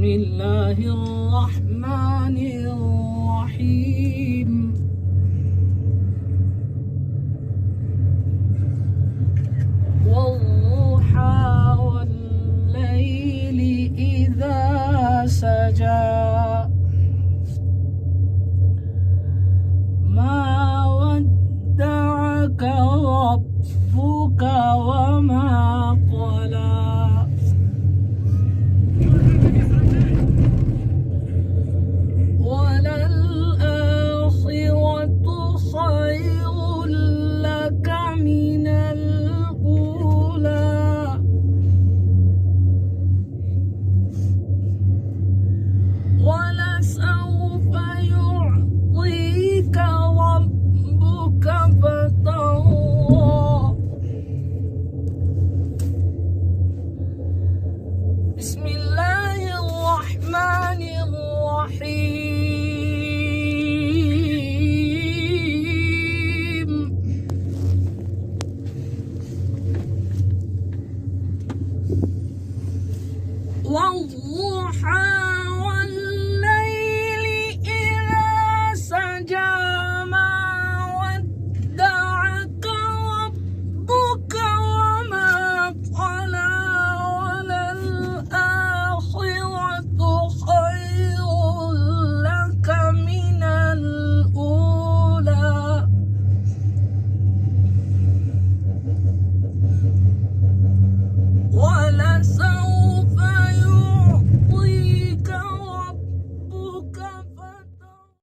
بسم الله الرحمن الرحيم والضحى والليل إذا سجى ما ودعك ربك وما قلى وللآخرة خير لك من الأولى ولسوف يعطيك ربك فترضى بسم الله الرحمن الرحيم والضحى